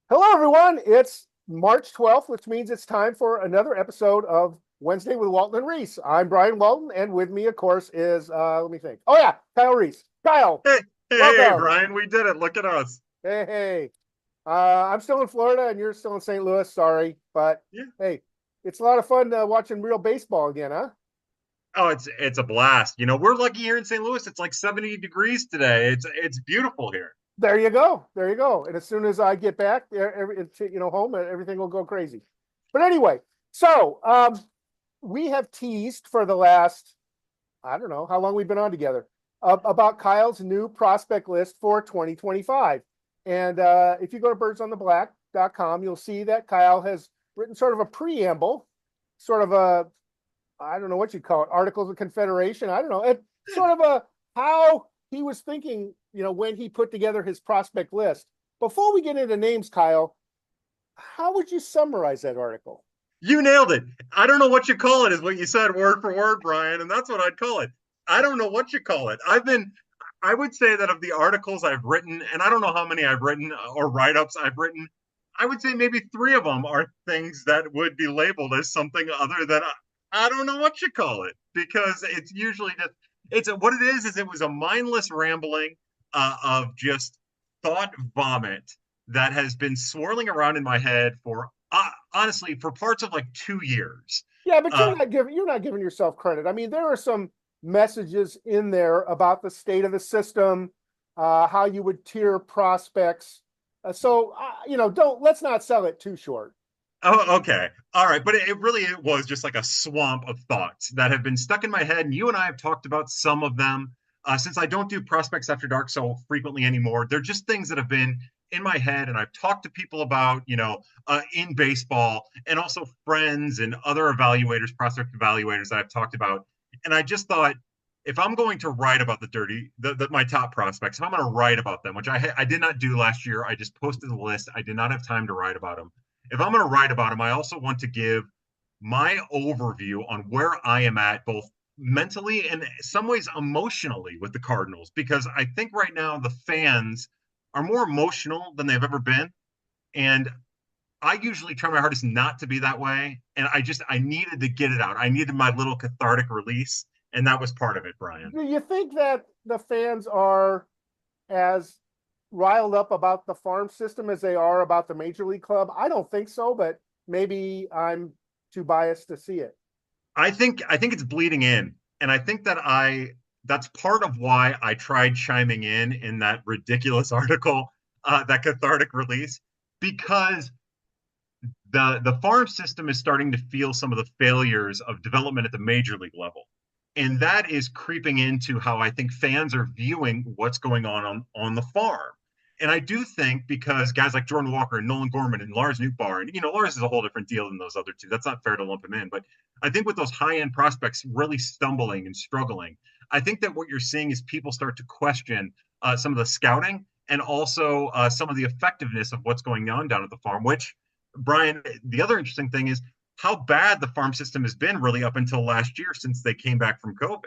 Hello, everyone. It's March 12th, which means it's time for another episode of Wednesday with Walton and Reis. I'm Brian Walton, and with me, of course, is, let me think. Oh, yeah, Kyle Reis. Kyle, Hey, welcome. Brian, we did it. Look at us. Hey, hey. I'm still in Florida, and you're still in St. Louis. Sorry. But Yeah. hey, it's a lot of fun watching real baseball again, huh? Oh, it's a blast. We're lucky here in St. Louis. It's like 70 degrees today. It's beautiful here. There you go. There you go. And as soon as I get back, home, everything will go crazy. But anyway, so we have teased for the last I don't know how long we've been on together about Kyle's new prospect list for 2025. And if you go to birdsontheblack.com, you'll see that Kyle has written sort of a preamble, sort of a, I don't know what you'd call it, Articles of Confederation. I don't know. It's sort of a how he was thinking, when he put together his prospect list. Before we get into names, Kyle, how would you summarize that article? You nailed it. I don't know what you call it, is what you said word for word, Brian, and that's what I'd call it. I don't know what you call it. I would say that of the articles I've written, and I don't know how many I've written or write ups I've written, I would say maybe three of them are things that would be labeled as something other than I don't know what you call it because it's usually just it's what it is it was a mindless rambling of just thought vomit that has been swirling around in my head for honestly for parts of like 2 years. Yeah, but Uh, you're not giving yourself credit. I mean, there are some messages in there about the state of the system, how you would tier prospects. Don't let's not sell it too short. oh, okay, all right, but it was just like a swamp of thoughts that have been stuck in my head, and you and I have talked about some of them. Since I don't do prospects after dark so frequently anymore, they're just things that have been in my head, and I've talked to people about, in baseball, and also friends and other evaluators, prospect evaluators that I've talked about. And I just thought, if I'm going to write about my top prospects, if I'm going to write about them, which I did not do last year, I just posted the list. I did not have time to write about them. If I'm going to write about them, I also want to give my overview on where I am at, both mentally and in some ways emotionally with the Cardinals, because I think right now the fans are more emotional than they've ever been. And I usually try my hardest not to be that way. And I needed to get it out. I needed my little cathartic release. And that was part of it, Brian. Do you think that the fans are as riled up about the farm system as they are about the major league club? I don't think so, but maybe I'm too biased to see it. I think it's bleeding in. And I think that's part of why I tried chiming in that ridiculous article, that cathartic release, because the farm system is starting to feel some of the failures of development at the major league level. And that is creeping into how I think fans are viewing what's going on the farm. And I do think because guys like Jordan Walker and Nolan Gorman and Lars Nootbaar, and Lars is a whole different deal than those other two. That's not fair to lump him in. But I think with those high end prospects really stumbling and struggling, I think that what you're seeing is people start to question some of the scouting and also some of the effectiveness of what's going on down at the farm, which Brian, the other interesting thing is how bad the farm system has been really up until last year since they came back from COVID.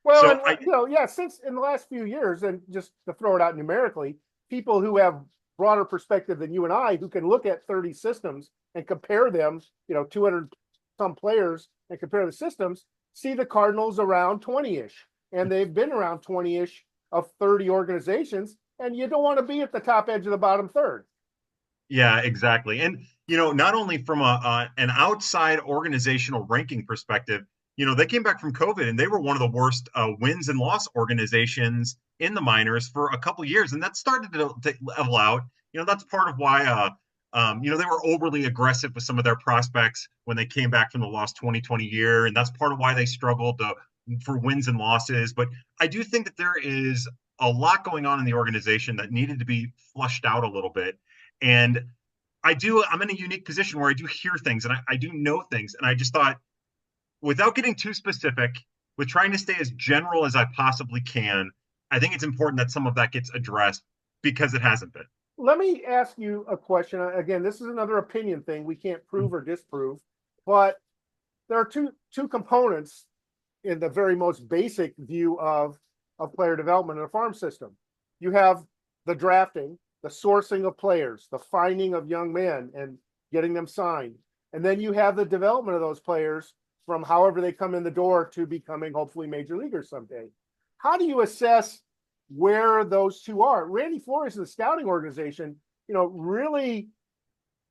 Well, So and I, yeah, since in the last few years, and just to throw it out numerically, people who have broader perspective than you and I, who can look at 30 systems and compare them, 200 some players and compare the systems, see the Cardinals around 20-ish, and they've been around 20-ish of 30 organizations, and you don't want to be at the top edge of the bottom third. yeah, exactly. And not only from an outside organizational ranking perspective, they came back from COVID and they were one of the worst wins and loss organizations in the minors for a couple of years, and that started to level out. That's part of why they were overly aggressive with some of their prospects when they came back from the lost 2020 year, and that's part of why they struggled for wins and losses. But I do think that there is a lot going on in the organization that needed to be flushed out a little bit. And I'm in a unique position where I do hear things and I do know things. And I just thought, without getting too specific, with trying to stay as general as I possibly can, I think it's important that some of that gets addressed because it hasn't been. Let me ask you a question. Again, this is another opinion thing. We can't prove or disprove, but there are two components in the very most basic view of player development in a farm system. You have the drafting, the sourcing of players, the finding of young men and getting them signed. And then you have the development of those players from however they come in the door to becoming hopefully major leaguers someday. How do you assess where those two are? Randy Flores and the scouting organization, really,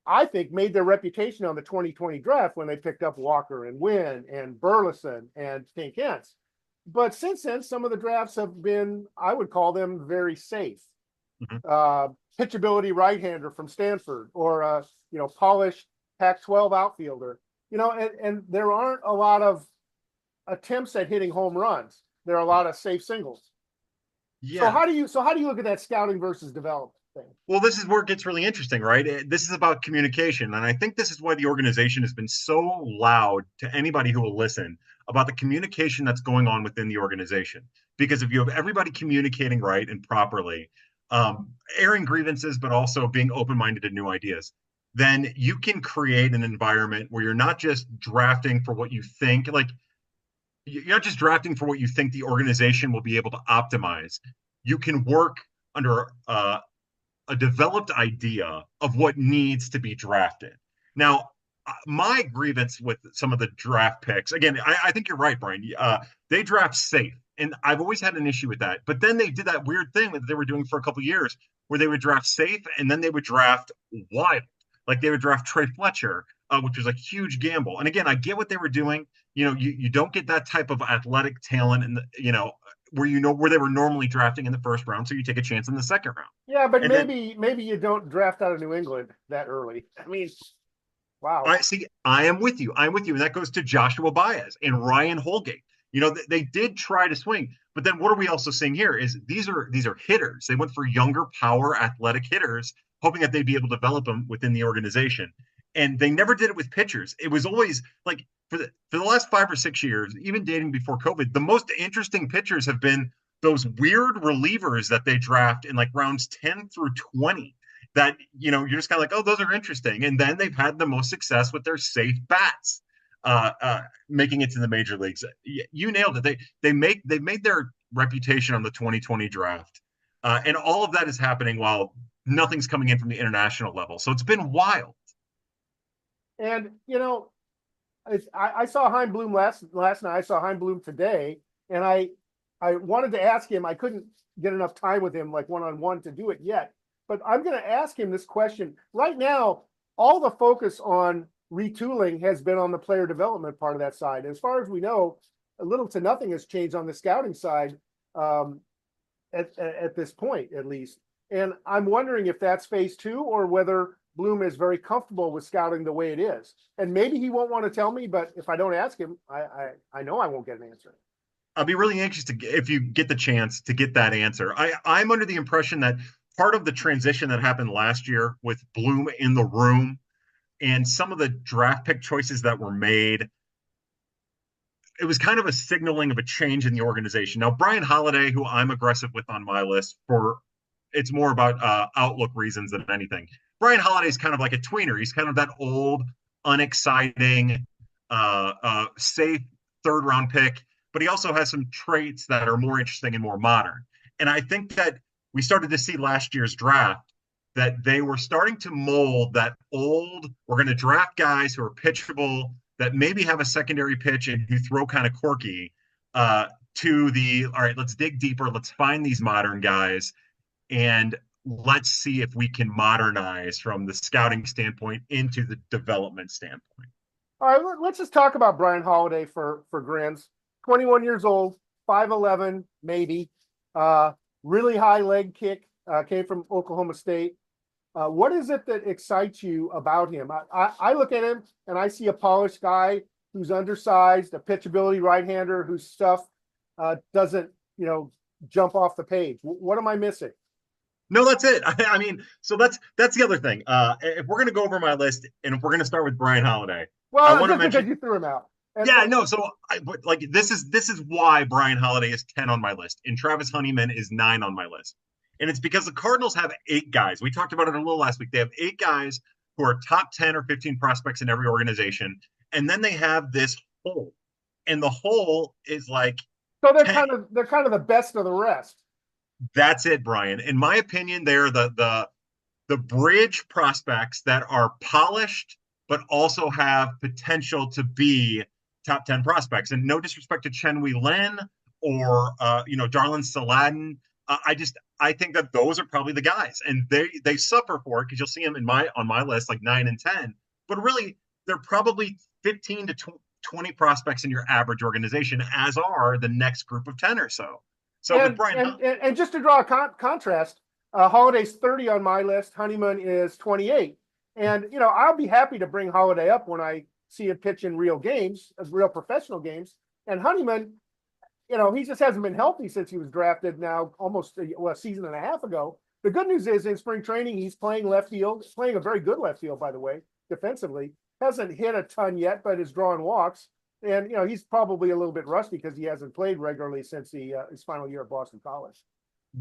I think, made their reputation on the 2020 draft when they picked up Walker and Wynn and Burleson and St. Kent's. But since then, some of the drafts have been, I would call them, very safe. Mhm. Pitchability right-hander from Stanford, or polished Pac-12 outfielder. And there aren't a lot of attempts at hitting home runs. There are a lot of safe singles. So Yeah. how do you look at that scouting versus development thing? Well, this is where it gets really interesting, right? This is about communication. And I think this is why the organization has been so loud to anybody who will listen about the communication that's going on within the organization. Because if you have everybody communicating right and properly, airing grievances, but also being open minded to new ideas, then you can create an environment where you're not just drafting for what you think, like, you're not just drafting for what you think the organization will be able to optimize. You can work under a developed idea of what needs to be drafted. Now, my grievance with some of the draft picks, again, I think you're right, Brian. They draft safe. And I've always had an issue with that. But then they did that weird thing that they were doing for a couple of years where they would draft safe and then they would draft wild. Like they would draft Trey Fletcher, which was a huge gamble. And again, I get what they were doing. You don't get that type of athletic talent and where they were normally drafting in the first round, so you take a chance in the second round. Yeah, but And then maybe you don't draft out of New England that early. I mean, wow. I see. I am with you. I'm with you, and that goes to Joshua Baez and Ryan Holgate. They did try to swing, but then what are we also seeing here is these are hitters. They went for younger, power, athletic hitters, hoping that they'd be able to develop them within the organization. And they never did it with pitchers. It was always like for the last 5 or 6 years, even dating before COVID, the most interesting pitchers have been those weird relievers that they draft in like rounds 10 through 20 that you're just kind of like, oh, those are interesting. And then they've had the most success with their safe bats, making it to the major leagues. You nailed it. They made their reputation on the 2020 draft, and all of that is happening while nothing's coming in from the international level. So it's been wild. And I saw Hein Bloom last night. I saw Hein Bloom today, and I wanted to ask him. I couldn't get enough time with him, like one-on-one, to do it yet. But I'm going to ask him this question right now. All the focus on retooling has been on the player development part of that side. As far as we know, little to nothing has changed on the scouting side at this point, at least. And I'm wondering if that's phase two or whether Bloom is very comfortable with scouting the way it is. And maybe he won't want to tell me, but if I don't ask him, I know I won't get an answer. I'll be really anxious if you get the chance to get that answer. I'm under the impression that part of the transition that happened last year with Bloom in the room and some of the draft pick choices that were made, it was kind of a signaling of a change in the organization. Now, Brian Holiday, who I'm aggressive with on my list it's more about outlook reasons than anything. Brian Holiday is kind of like a tweener. He's kind of that old, unexciting, safe third round pick, but he also has some traits that are more interesting and more modern. And I think that we started to see last year's draft that they were starting to mold that old, we're going to draft guys who are pitchable, that maybe have a secondary pitch and who throw kind of quirky, to all right, let's dig deeper. Let's find these modern guys and let's see if we can modernize from the scouting standpoint into the development standpoint. All right, let's just talk about Brian Holiday for grins. 21 years old, 5'11", maybe. Really high leg kick, came from Oklahoma State. What is it that excites you about him? I look at him and I see a polished guy who's undersized, a pitchability right-hander whose stuff doesn't, jump off the page. What am I missing? No, that's it. I mean, so that's the other thing. If we're going to go over my list, and if we're going to start with Brian Holiday, I Well, want to just because mention. you threw him out. And, Yeah, no. So, this is why Brian Holiday is 10 on my list, and Travis Honeyman is 9 on my list, and it's because the Cardinals have 8 guys. We talked about it a little last week. They have 8 guys who are top 10 or 15 prospects in every organization, and then they have this hole, and the hole is like so they're 10. kind of the best of the rest. That's it, Brian. In my opinion, they're the the bridge prospects that are polished but also have potential to be top 10 prospects. And no disrespect to Chen Wei Lin or Darlin Saladin. I think that those are probably the guys, and they suffer for it because you'll see them on my list like 9 and 10. But really, they're probably 15 to 20 prospects in your average organization, as are the next group of 10 or so. So with And Brian, and just to draw a contrast, Holiday's 30 on my list. Honeyman is 28. And I'll be happy to bring Holiday up when I see him pitch in real games, as real professional games. And Honeyman, he just hasn't been healthy since he was drafted now almost a season and a half ago. The good news is in spring training, he's playing left field. He's playing a very good left field, by the way, defensively. Hasn't hit a ton yet, but is drawing walks. And, he's probably a little bit rusty because he hasn't played regularly since his final year at Boston College.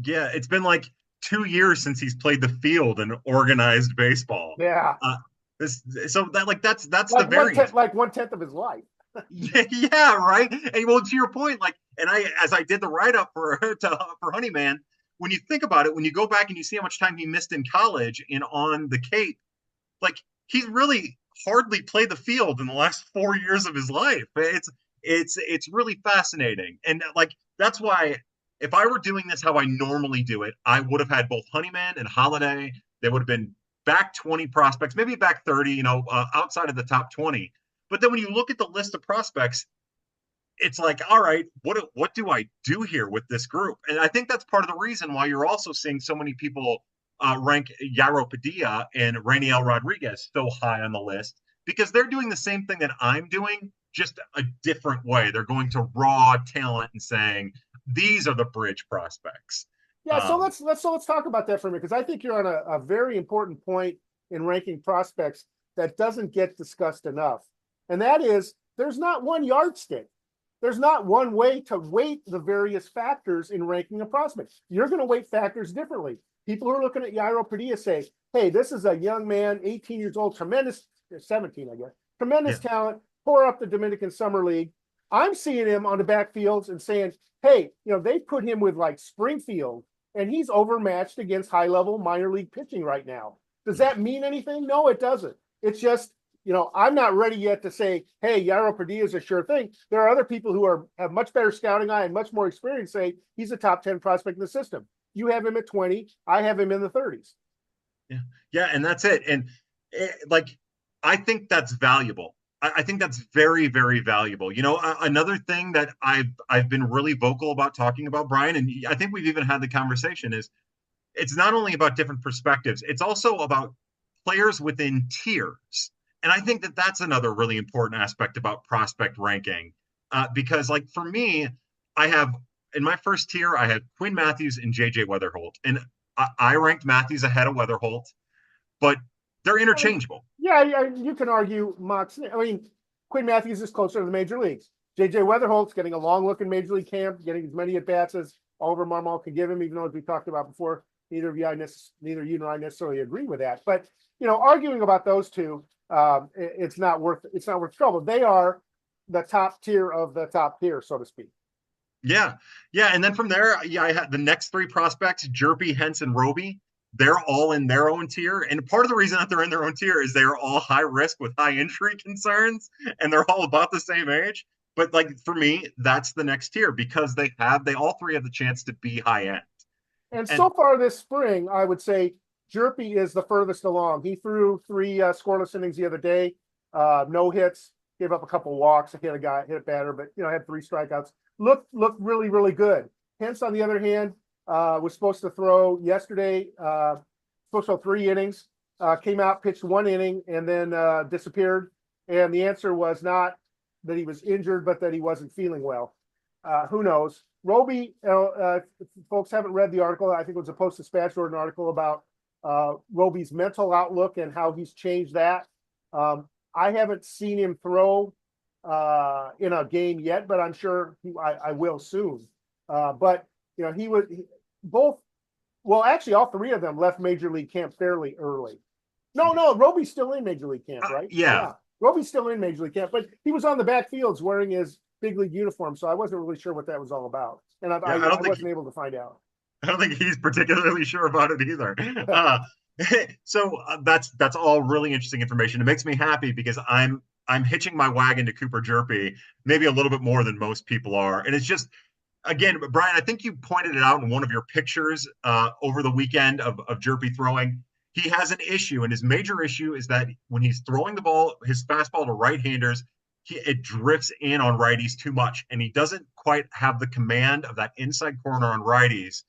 yeah, it's been like 2 years since he's played the field in organized baseball. Yeah. So that's Like the variance. like 1/10 of his life. Yeah, right. And well, to your point, as I did the write up for Honeyman, when you think about it, when you go back and you see how much time he missed in college and on the Cape, like he's really hardly played the field in the last 4 years of his life. It's really fascinating, and that's why if I were doing this how I normally do it, I would have had both Honeyman and Holiday. They would have been back 20 prospects, maybe back 30, outside of the top 20. But then when you look at the list of prospects, it's like, all right, what do I do here with this group? And I think that's part of the reason why you're also seeing so many people rank Yairo Padilla and Rainiel Rodriguez so high on the list, because they're doing the same thing that I'm doing, just a different way. They're going to raw talent and saying, these are the bridge prospects. Yeah, so let's talk about that for a minute, because I think you're on a very important point in ranking prospects that doesn't get discussed enough. And that is, there's not one yardstick. There's not one way to weight the various factors in ranking a prospect. You're going to weight factors differently. People who are looking at Yairo Padilla say, hey, this is a young man, 18 years old, tremendous, 17, I guess, tremendous talent, pour up the Dominican Summer League. I'm seeing him on the backfields and saying, hey, they put him with like Springfield, and he's overmatched against high-level minor league pitching right now. Does that mean anything? No, it doesn't. It's just, I'm not ready yet to say, hey, Yairo Padilla is a sure thing. There are other people who have much better scouting eye and much more experience say he's a top 10 prospect in the system. You have him at 20. I have him in the 30s. Yeah, and that's it. And I think that's valuable. I think that's very, very valuable. Another thing that I've been really vocal about talking about, Brian, and I think we've even had the conversation, is it's not only about different perspectives, it's also about players within tiers. And I think that that's another really important aspect about prospect ranking, because for me, I have in my first tier, I had Quinn Matthews and JJ Weatherholt, and I ranked Matthews ahead of Weatherholt, but they're interchangeable. Yeah, you can argue Mox. I mean, Quinn Matthews is closer to the major leagues. JJ Weatherholt's getting a long look in major league camp, getting as many at bats as Oliver Marmol can give him, even though, as we talked about before, neither you nor I necessarily agree with that. But arguing about those two, it's not worth trouble. They are the top tier of the top tier, so to speak. Yeah. And then from there, I had the next three prospects, Jerpy, Hentz, and Roby. They're all in their own tier. And part of the reason that they're in their own tier is they're all high risk with high injury concerns, and they're all about the same age. But for me, that's the next tier, because they all three have the chance to be high end. And so far this spring, I would say Jerpy is the furthest along. He threw 3 scoreless innings the other day, no hits, gave up a couple walks, hit a batter, but had 3 strikeouts. Looked really, really good. Hence, on the other hand, was supposed to throw yesterday, supposed to throw 3 innings, came out, pitched 1 inning, and then disappeared. And the answer was not that he was injured, but that he wasn't feeling well. Who knows? Roby, if folks haven't read the article, I think it was a Post-Dispatch or an article about Roby's mental outlook and how he's changed that. I haven't seen him throw in a game yet, but I'm sure I will soon. But actually, all 3 of them left Major League camp fairly early. No, Roby's still in Major League camp, right? Yeah. Roby's still in Major League camp, but he was on the backfields wearing his big league uniform, so I wasn't really sure what that was all about, and I wasn't able to find out. I don't think he's particularly sure about it either. So that's all really interesting information. It makes me happy because I'm hitching my wagon to Cooper Jerpy maybe a little bit more than most people are, and it's just again, Brian, I think you pointed it out in one of your pictures over the weekend of Jerpy throwing. He has an issue, and his major issue is that when he's throwing the ball, his fastball to right-handers, it drifts in on righties too much, and he doesn't quite have the command of that inside corner on righties.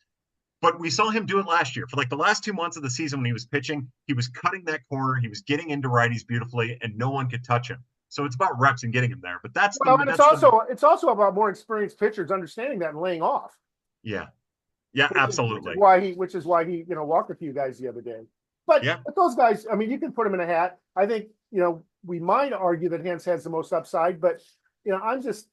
But we saw him do it last year. For like the last 2 months of the season when he was pitching, he was cutting that corner, he was getting into righties beautifully, and no one could touch him. So it's about reps and getting him there. But Well, and that's the it's also about more experienced pitchers understanding that and laying off, yeah. Yeah, absolutely. which is why he walked a few guys the other day. But Yeah. but those guys, I mean, you can put them in a hat. I think we might argue that Hance has the most upside, but I'm just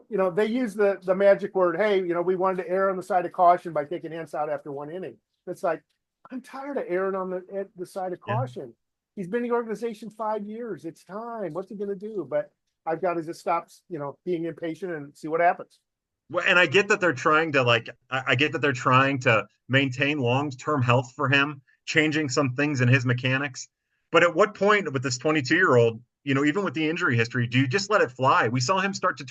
they use the magic word. Hey, we wanted to err on the side of caution by taking Hance out after one inning. It's like I'm tired of erring on the side of Yeah. caution. He's been in the organization 5 years. It's time. What's he going to do? But I've got to just stop, being impatient and see what happens. Well, and I get that they're trying to I get that they're trying to maintain long-term health for him, changing some things in his mechanics. But at what point with this 22-year-old, even with the injury history, do you just let it fly? We saw him start to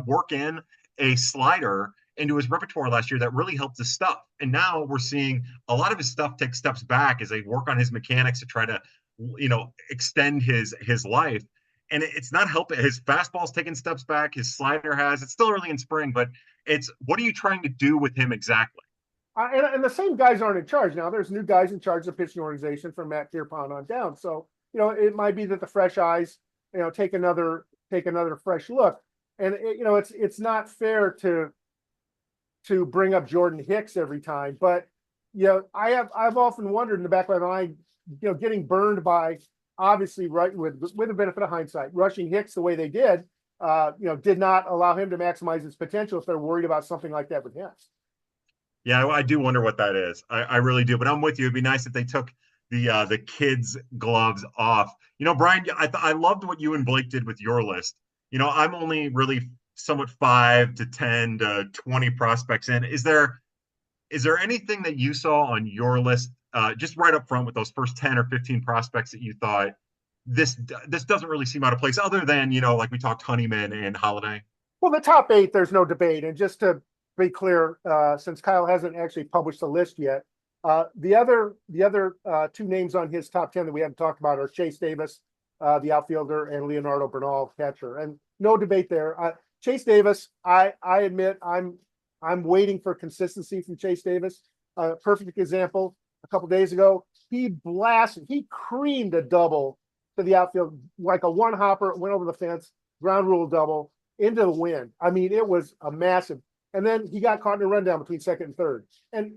work in a slider into his repertoire last year that really helped his stuff. And now we're seeing a lot of his stuff take steps back as they work on his mechanics to try to, extend his life. And it's not helping. His fastball's taking steps back. His slider has. It's still early in spring, but it's what are you trying to do with him exactly? And the same guys aren't in charge now. There's new guys in charge of the pitching organization from Matt Pierpont on down. So it might be that the fresh eyes, take another fresh look. And it's not fair to bring up Jordan Hicks every time, but I've often wondered in the back of my mind, getting burned by obviously right with the benefit of hindsight, rushing Hicks the way they did, did not allow him to maximize his potential if they're worried about something like that with Hicks. Yeah, I do wonder what that is. I really do. But I'm with you. It'd be nice if they took the kids' gloves off. Brian, I loved what you and Blake did with your list. I'm only really somewhat 5 to 10 to 20 prospects in. Is there anything that you saw on your list, just right up front with those first 10 or 15 prospects that you thought this doesn't really seem out of place, other than like we talked Honeyman and Holiday? Well, the top 8, there's no debate. And just to be clear, since Kyle hasn't actually published the list yet, the other 2 names on his top 10 that we haven't talked about are Chase Davis, the outfielder, and Leonardo Bernal, catcher. And no debate there. Chase Davis, I admit I'm waiting for consistency from Chase Davis. Perfect example. A couple days ago, he creamed a double to the outfield, like a one hopper, went over the fence, ground rule double into the wind. I mean, it was a massive. And then he got caught in a rundown between second and third. And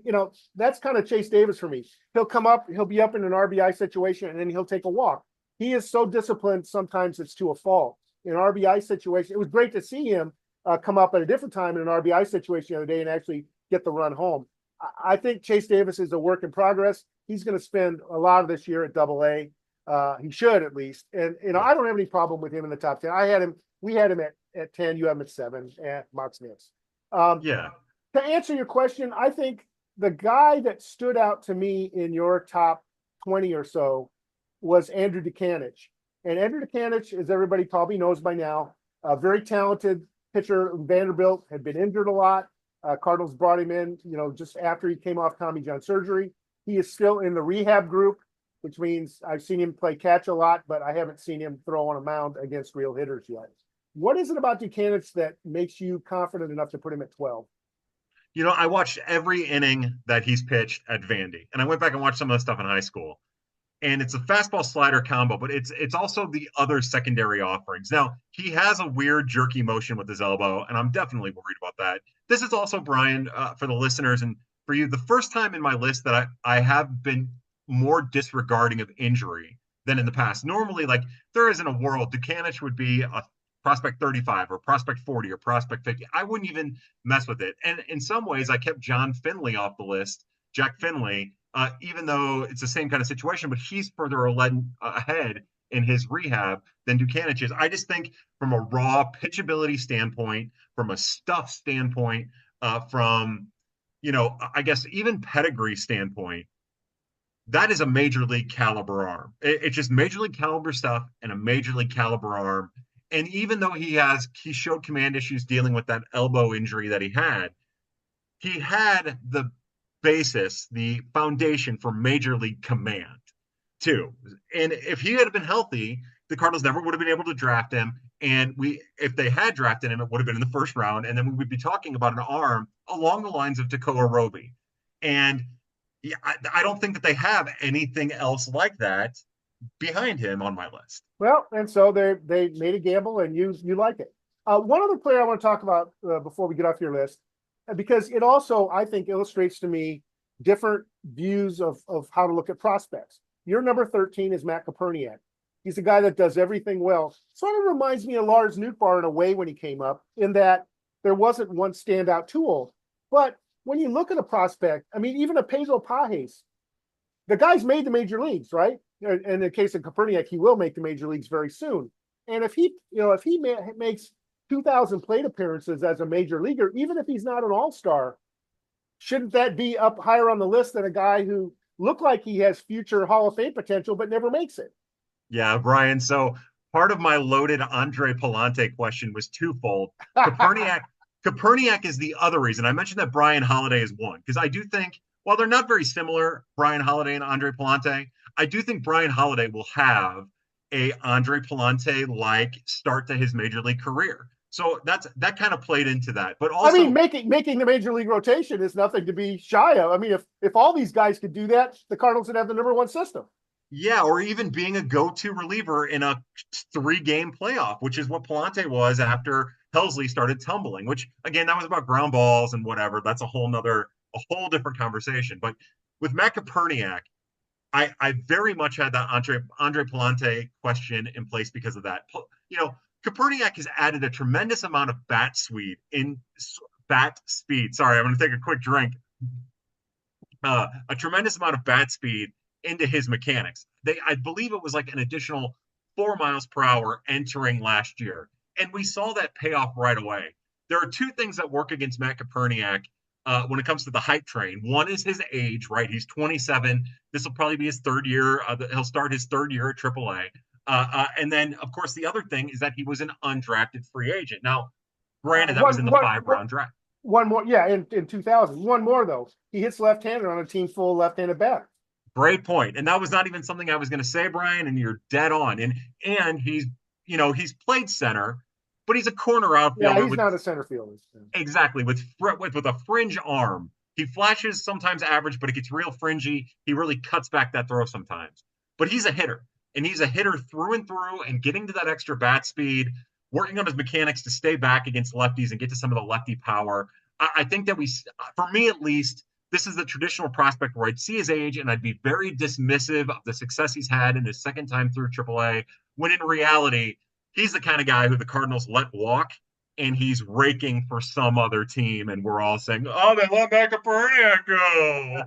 that's kind of Chase Davis for me. He'll be up in an RBI situation, and then he'll take a walk. He is so disciplined, sometimes it's to a fault. In an RBI situation, it was great to see him come up at a different time in an RBI situation the other day and actually get the run home. I think Chase Davis is a work in progress. He's going to spend a lot of this year at Double-A. He should, at least. And I don't have any problem with him in the top 10. We had him at 10. You have him at 7 at Mox Nix. Yeah. To answer your question, I think the guy that stood out to me in your top 20 or so was Andrew Dukanich. And Andrew Dukanich, as everybody probably knows by now, a very talented pitcher. Vanderbilt had been injured a lot. Cardinals brought him in, just after he came off Tommy John surgery. He is still in the rehab group, which means I've seen him play catch a lot, but I haven't seen him throw on a mound against real hitters yet. What is it about Dukanich that makes you confident enough to put him at 12? I watched every inning that he's pitched at Vandy, and I went back and watched some of the stuff in high school. And it's a fastball slider combo, but it's also the other secondary offerings. Now, he has a weird jerky motion with his elbow, and I'm definitely worried about that. This is also, Brian, for the listeners and for you, the first time in my list that I have been more disregarding of injury than in the past. Normally, like, there isn't a world Dukanich would be a prospect 35 or prospect 40 or prospect 50. I wouldn't even mess with it. And in some ways, I kept John Finley off the list, Jack Finley, even though it's the same kind of situation, but he's further ahead in his rehab than Dukanich is. I just think from a raw pitchability standpoint, from a stuff standpoint, from, I guess even pedigree standpoint, that is a major league caliber arm. It's just major league caliber stuff and a major league caliber arm. And even though he showed command issues dealing with that elbow injury that he had the basis, the foundation for major league command too. And if he had been healthy, the Cardinals never would have been able to draft him. And if they had drafted him, it would have been in the first round. And then we would be talking about an arm along the lines of Tekoa Roby. And yeah, I don't think that they have anything else like that behind him on my list. Well, and so they made a gamble, and you like it. One other player I want to talk about before we get off your list, because it also, I think, illustrates to me different views of how to look at prospects. Your number 13 is Matt Koperniak. He's a guy that does everything well. Sort of reminds me of Lars Nootbaar in a way when he came up, in that there wasn't one standout tool. But when you look at a prospect, I mean, even a Pedro Pajes, the guy's made the major leagues, right? In the case of Koperniak, he will make the major leagues very soon. And if he makes 2,000 plate appearances as a major leaguer, even if he's not an all-star, shouldn't that be up higher on the list than a guy who looked like he has future Hall of Fame potential but never makes it? Yeah, Brian. So part of my loaded Andre Palante question was twofold. Koperniak, Koperniak is the other reason. I mentioned that Brian Holiday is one because I do think while they're not very similar, Brian Holiday and Andre Palante, I do think Brian Holiday will have a Andre Palante like start to his major league career. So that kind of played into that. But I mean, also, making the major league rotation is nothing to be shy of. I mean, if all these guys could do that, the Cardinals would have the number one system. yeah, or even being a go-to reliever in a three-game playoff, which is what Palante was after Helsley started tumbling, which again, that was about ground balls and whatever. That's a whole different conversation. But with Matt Koperniak, I very much had that Andre Palante question in place because of that. You know, Koperniak has added a tremendous amount of bat speed. Sorry, I'm going to take a quick drink. A tremendous amount of bat speed into his mechanics. I believe it was like an additional 4 miles per hour entering last year, and we saw that pay off right away. There are two things that work against Matt Koperniak when it comes to the hype train. One is his age, right? He's 27. This will probably be his third year. He'll start his third year at AAA. And then, of course, the other thing is that he was an undrafted free agent. Now, granted, that was in the 5 round draft. One more, yeah, in 2000. One more, though. He hits left-handed on a team full of left-handed batters. Great point. And that was not even something I was going to say, Brian, and you're dead on. And he's played center, but he's a corner outfielder. Yeah, he's not a center fielder. Exactly, with a fringe arm. He flashes sometimes average, but it gets real fringy. He really cuts back that throw sometimes. But he's a hitter, and he's a hitter through and through, and getting to that extra bat speed, working on his mechanics to stay back against lefties and get to some of the lefty power. I think that for me at least, this is the traditional prospect where I'd see his age and I'd be very dismissive of the success he's had in his second time through AAA, when in reality, he's the kind of guy who the Cardinals let walk, and he's raking for some other team, and we're all saying, "Oh, they let Matt Koperniak go."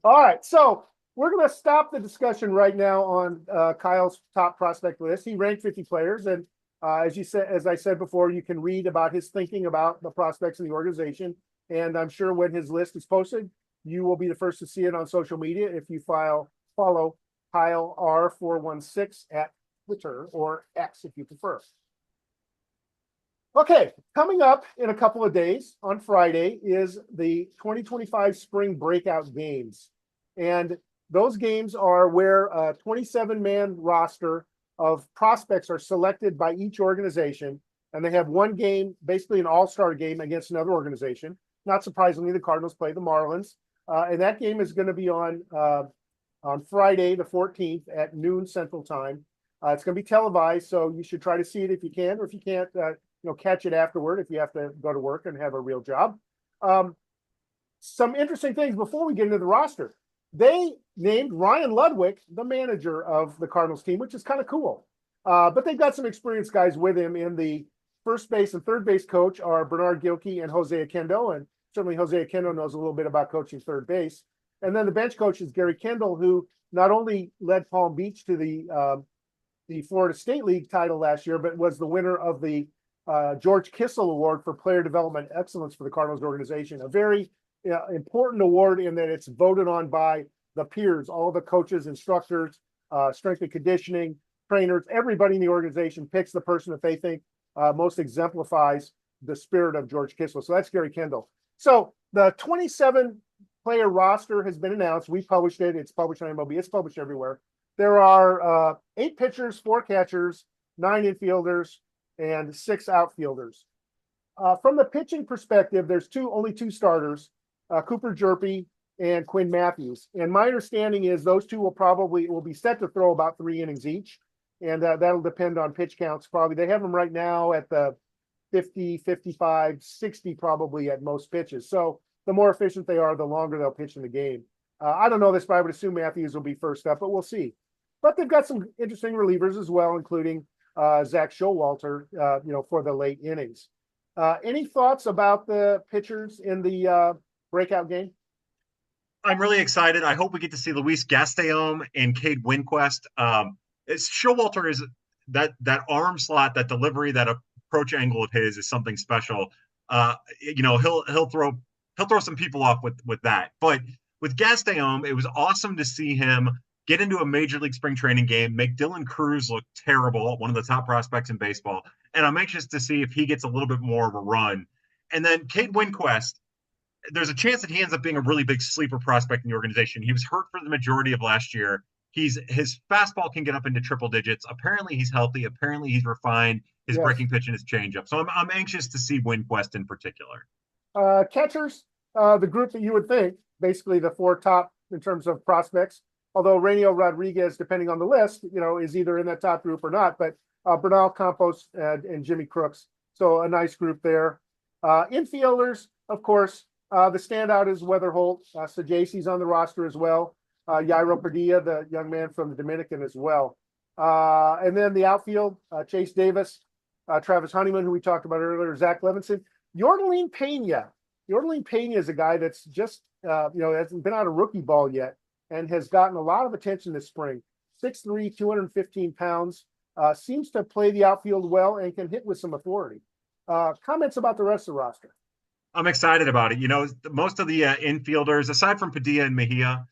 All right, so we're going to stop the discussion right now on Kyle's top prospect list. He ranked 50 players, and as I said before, you can read about his thinking about the prospects in the organization. And I'm sure when his list is posted, you will be the first to see it on social media if you follow Kyle R416 at Twitter, or X if you prefer. Okay, coming up in a couple of days on Friday is the 2025 Spring Breakout Games. And those games are where a 27-man roster of prospects are selected by each organization, and they have one game, basically an all-star game against another organization. Not surprisingly, the Cardinals play the Marlins, and that game is going to be on Friday, the 14th at noon Central Time. It's going to be televised, so you should try to see it if you can, or if you can't, catch it afterward if you have to go to work and have a real job. Some interesting things before we get into the roster. They named Ryan Ludwig the manager of the Cardinals team, which is kind of cool. But they've got some experienced guys with him. In the first base and third base coach are Bernard Gilkey and Jose Akendo, and certainly Jose Akendo knows a little bit about coaching third base. And then the bench coach is Gary Kendall, who not only led Palm Beach to the Florida State League title last year, but was the winner of the George Kissel Award for Player Development Excellence for the Cardinals organization. A very important award in that it's voted on by the peers, all the coaches, instructors, strength and conditioning, trainers, everybody in the organization picks the person that they think most exemplifies the spirit of George Kissel. So that's Gary Kendall. So the 27 player roster has been announced. We published it. It's published on MLB. It's published everywhere. There are 8 pitchers, 4 catchers, 9 infielders, and 6 outfielders. From the pitching perspective, there's only 2 starters, Cooper Jerpy and Quinn Matthews. And my understanding is those 2 will be set to throw about 3 innings each. And that'll depend on pitch counts. Probably they have them right now at the 50, 55, 60 probably at most pitches. So the more efficient they are, the longer they'll pitch in the game. I don't know this, but I would assume Matthews will be first up, but we'll see. But they've got some interesting relievers as well, including Zach Showalter, for the late innings. Any thoughts about the pitchers in the breakout game? I'm really excited. I hope we get to see Luis Gastillon and Cade Winquest. Showalter is that arm slot, that delivery, that approach angle of his is something special. He'll throw some people off with that. But with Gastillon, it was awesome to see him get into a major league spring training game, make Dylan Cruz look terrible, one of the top prospects in baseball. And I'm anxious to see if he gets a little bit more of a run. And then Cade Winquest, there's a chance that he ends up being a really big sleeper prospect in the organization. He was hurt for the majority of last year. His fastball can get up into triple digits. Apparently he's healthy. Apparently he's refined his breaking pitch and his changeup. So I'm anxious to see Winquest in particular. Catchers, the group that you would think, basically the 4 top in terms of prospects. Although Rainiel Rodriguez, depending on the list, is either in that top group or not. But Bernal Campos and Jimmy Crooks, so a nice group there. Infielders, of course, the standout is Weather Holt. Sajasi's on the roster as well. Yairo Padilla, the young man from the Dominican as well. And then the outfield, Chase Davis, Travis Honeyman, who we talked about earlier, Zach Levinson, Yordaline Pena. Yordaline Pena is a guy that's just, hasn't been out of rookie ball yet and has gotten a lot of attention this spring. 6'3", 215 pounds, seems to play the outfield well and can hit with some authority. Comments about the rest of the roster? I'm excited about it. Most of the infielders, aside from Padilla and Mejia,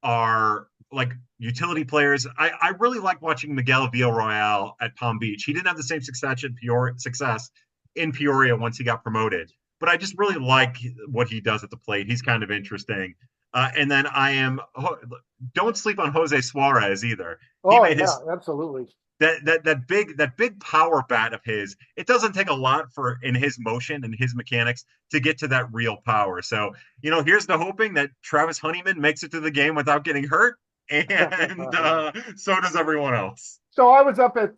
are like utility players. I really like watching Miguel Villarreal at Palm Beach. He didn't have the same success in Peoria once he got promoted, but I just really like what he does at the plate. He's kind of interesting. And then don't sleep on Jose Suarez either. Oh, absolutely. That big power bat of his, it doesn't take a lot in his motion and his mechanics to get to that real power. So, here's the hoping that Travis Honeyman makes it to the game without getting hurt, and so does everyone else. So I was up at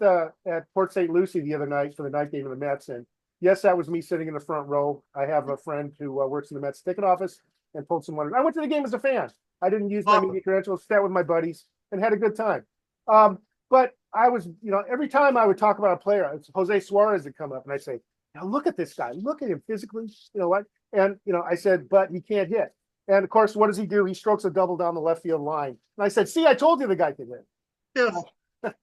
Port St. Lucie the other night for the night game of the Mets, and yes, that was me sitting in the front row. I have a friend who works in the Mets ticket office and pulled some money. I went to the game as a fan. I didn't use my media credentials, sat with my buddies, and had a good time. But I was, every time I would talk about a player, it's Jose Suarez would come up, and I say, now look at this guy. Look at him physically. You know what? And, I said, but he can't hit. And, of course, what does he do? He strokes a double down the left field line. And I said, see, I told you the guy could hit. Yes.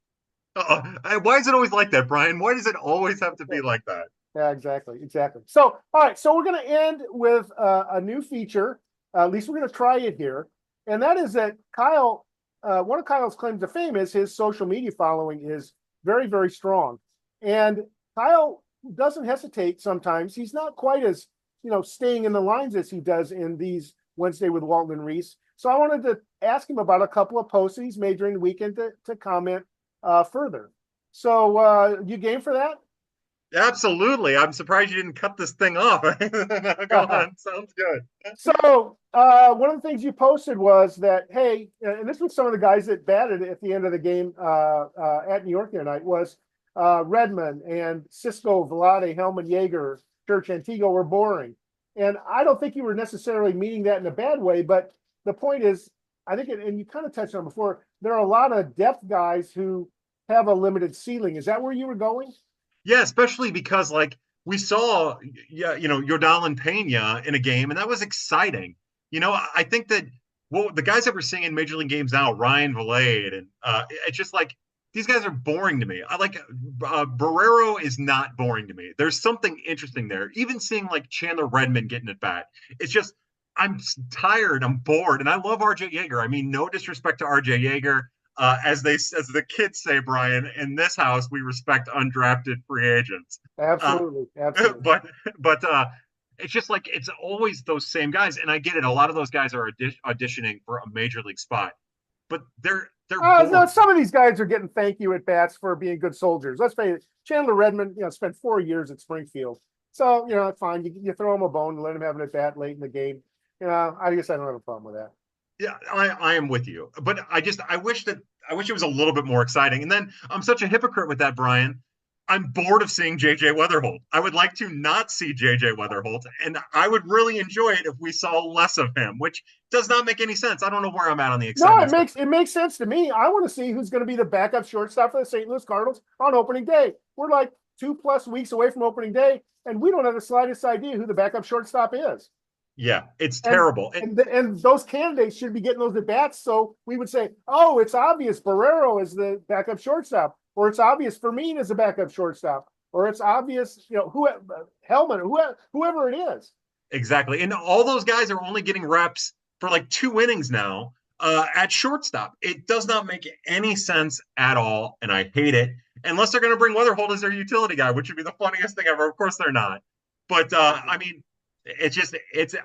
Why is it always like that, Brian? Why does it always have to be like that? Yeah, exactly. So, all right. So we're going to end with a new feature. At least we're going to try it here. And that is that Kyle, one of Kyle's claims to fame is his social media following is very, very strong. And Kyle doesn't hesitate sometimes. He's not quite as, staying in the lines as he does in these Wednesday with Walton and Reis. So I wanted to ask him about a couple of posts he's made during the weekend to comment further. So you game for that? Absolutely. I'm surprised you didn't cut this thing off. Go on. Sounds good. So one of the things you posted was that, hey, and this was some of the guys that batted at the end of the game at New York tonight, was Redmond and Cisco, Vlade, Hellman, Yeager, Church, Antigo were boring. And I don't think you were necessarily meaning that in a bad way, but the point is, I think, and you kind of touched on it before, there are a lot of depth guys who have a limited ceiling. Is that where you were going? Yeah, especially because we saw, Yordaline Pena in a game, and that was exciting. I think that the guys that we're seeing in major league games now, Ryan Valade, and it's just these guys are boring to me. I like Barrero is not boring to me. There's something interesting there. Even seeing Chandler Redmond getting at bat, it's just tired. I'm bored, and I love RJ Yeager. I mean, no disrespect to RJ Yeager. As the kids say, Brian, in this house, we respect undrafted free agents. Uh, Absolutely, absolutely. but but it's just like it's always those same guys, and I get it. A lot of those guys are auditioning for a major league spot, but they're No, bored. some of these guys are getting thank you at bats for being good soldiers. Let's face it. Chandler Redmond, spent 4 years at Springfield, so fine. You throw him a bone and let him have an at bat late in the game. I guess I don't have a problem with that. Yeah, I am with you, but I wish it was a little bit more exciting. And then I'm such a hypocrite with that, Brian. I'm bored of seeing JJ Weatherholt. I would like to not see JJ Weatherholt, and I would really enjoy it if we saw less of him, which does not make any sense. I don't know where I'm at on the No, excitement spectrum. it makes sense to me. I want to see who's going to be the backup shortstop for the St. Louis Cardinals on opening day. We're like 2+ weeks away from opening day, and we don't have the slightest idea who the backup shortstop is. Yeah, it's And terrible. and those candidates should be getting those at bats. So we would say, oh, it's obvious Barrero is the backup shortstop, or it's obvious Fermin is the backup shortstop, or it's obvious, who Hellman, whoever it is. Exactly. And all those guys are only getting reps for like 2 innings now at shortstop. It does not make any sense at all. And I hate it. Unless they're going to bring Weatherholt as their utility guy, which would be the funniest thing ever. Of course, they're not. But I mean,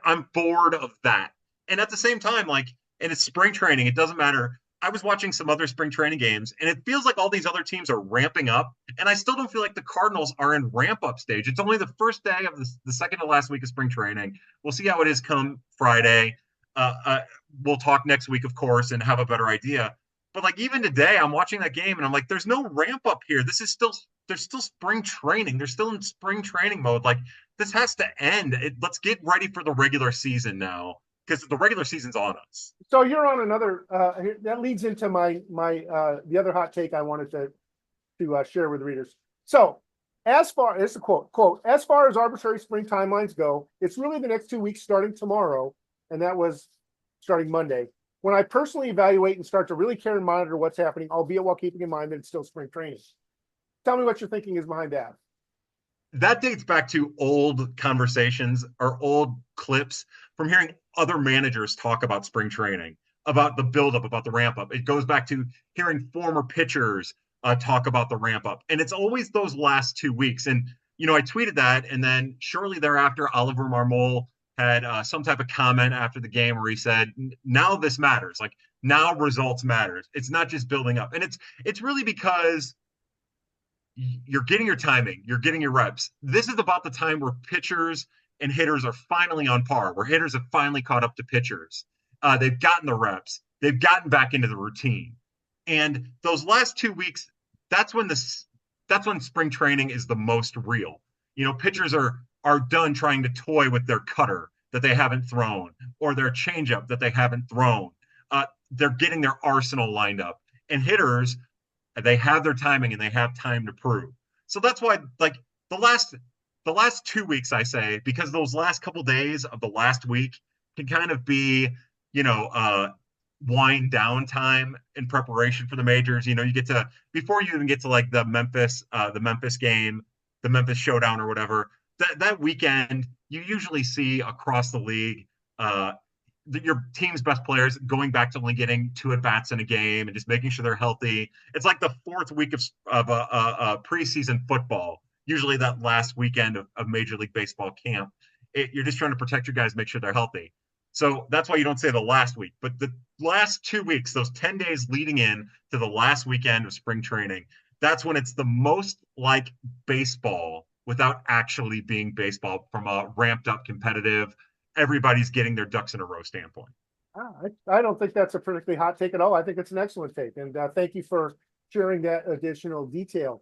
I'm bored of that. And at the same time, like, and it's spring training, it doesn't matter. I was watching some other spring training games, and it feels like all these other teams are ramping up. And I still don't feel like the Cardinals are in ramp up stage. It's only the first day of the second to last week of spring training. We'll see how it is come Friday. Uh, uh, we'll talk next week, of course, and have a better idea. But like even today, I'm watching that game, and I'm like, there's no ramp up here. There's still spring training. They're still in spring training mode. Like this has to end. Let's get ready for the regular season now because the regular season's on us. So you're on another. That leads into my the other hot take I wanted to share with readers. So, as far as a quote, as far as arbitrary spring timelines go, it's really the next 2 weeks starting tomorrow, and that was starting Monday, when I personally evaluate and start to really care and monitor what's happening, albeit while keeping in mind that it's still spring training. Tell me what your thinking is behind that. That dates back to old conversations or old clips from hearing other managers talk about spring training, about the buildup, about the ramp up. It goes back to hearing former pitchers talk about the ramp up. And it's always those last 2 weeks. And, I tweeted that. And then shortly thereafter, Oliver Marmol had some type of comment after the game where he said, now this matters. Like now results matters. It's not just building up. And it's really because you're getting your timing, you're getting your reps. This is about the time where pitchers and hitters are finally on par, where hitters have finally caught up to pitchers. They've gotten the reps, they've gotten back into the routine. And those last 2 weeks, that's when spring training is the most real. Pitchers are done trying to toy with their cutter that they haven't thrown or their changeup that they haven't thrown. They're getting their arsenal lined up. And hitters, they have their timing and they have time to prove. So that's why, like the last 2 weeks, I say, because those last couple days of the last week can kind of be, wind down time in preparation for the majors. You get to before you even get to like the Memphis game, the Memphis showdown or whatever. That weekend, you usually see across the league your team's best players going back to only getting 2 at bats in a game and just making sure they're healthy. It's like the fourth week of preseason football. Usually that last weekend of Major League Baseball camp, you're just trying to protect your guys, make sure they're healthy. So that's why you don't say the last week, but the last 2 weeks, those 10 days leading in to the last weekend of spring training, that's when it's the most like baseball without actually being baseball from a ramped up competitive, everybody's getting their ducks in a row standpoint. I don't think that's a particularly hot take at all. I think it's an excellent take, and thank you for sharing that additional detail.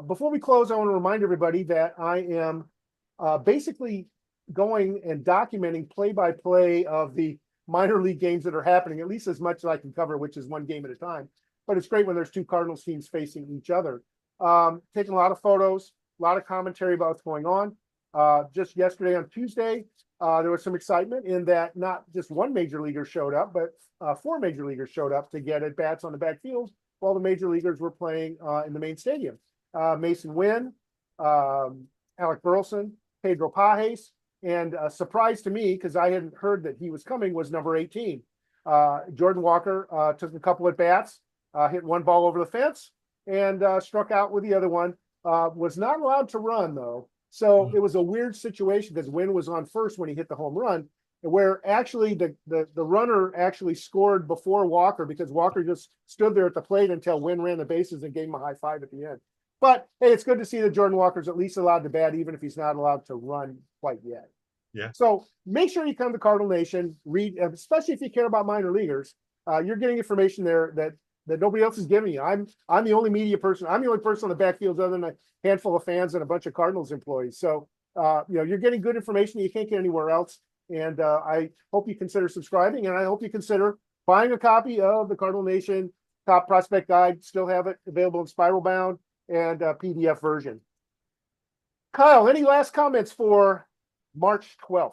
Before we close, I want to remind everybody that I am basically going and documenting play-by-play of the minor league games that are happening, at least as much as I can cover, which is one game at a time. But it's great when there's two Cardinals teams facing each other. Taking a lot of photos, a lot of commentary about what's going on. Just yesterday on Tuesday, there was some excitement in that not just one major leaguer showed up, but 4 major leaguers showed up to get at bats on the backfield while the major leaguers were playing in the main stadium. Mason Wynn, Alec Burleson, Pedro Pajes, And a surprise to me, because I hadn't heard that he was coming, was number 18. Jordan Walker took a couple at bats, hit one ball over the fence, and struck out with the other one. Was not allowed to run, though. So it was a weird situation because Wynn was on first when he hit the home run, where actually the runner actually scored before Walker because Walker just stood there at the plate until Wynn ran the bases and gave him a high five at the end. But hey, it's good to see that Jordan Walker's at least allowed to bat, even if he's not allowed to run quite yet. Yeah. So make sure you come to Cardinal Nation, read, especially if you care about minor leaguers. You're getting information there that nobody else is giving you. I'm the only media person. I'm the only person on the backfield other than a handful of fans and a bunch of Cardinals employees. So you're getting good information that you can't get anywhere else. And I hope you consider subscribing, and I hope you consider buying a copy of the Cardinal Nation Top Prospect Guide. Still have it available in spiral bound and PDF version. Kyle, any last comments for March 12th?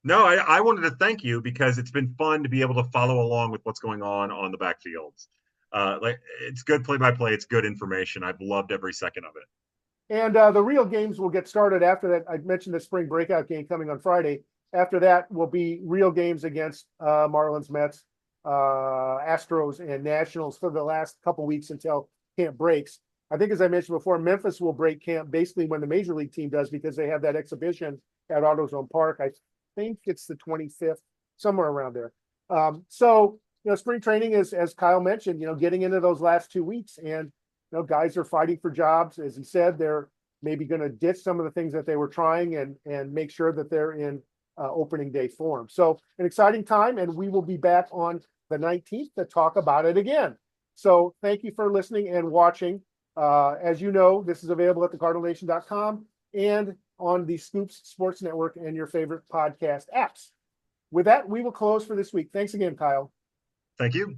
No, I wanted to thank you because it's been fun to be able to follow along with what's going on the backfields. Like it's good play-by-play. It's good information. I've loved every second of it. And the real games will get started after that. I mentioned the spring breakout game coming on Friday. After that will be real games against Marlins, Mets, Astros, and Nationals for the last couple weeks until camp breaks. I think, as I mentioned before, Memphis will break camp basically when the major league team does because they have that exhibition at AutoZone Park. I think it's the 25th, somewhere around there. So, spring training is, as Kyle mentioned, getting into those last 2 weeks, and, guys are fighting for jobs. As he said, they're maybe going to ditch some of the things that they were trying and make sure that they're in opening day form. So an exciting time, and we will be back on the 19th to talk about it again. So thank you for listening and watching. As you know, this is available at thecardinalnation.com and on the Scoops Sports Network and your favorite podcast apps. With that, we will close for this week. Thanks again, Kyle. Thank you.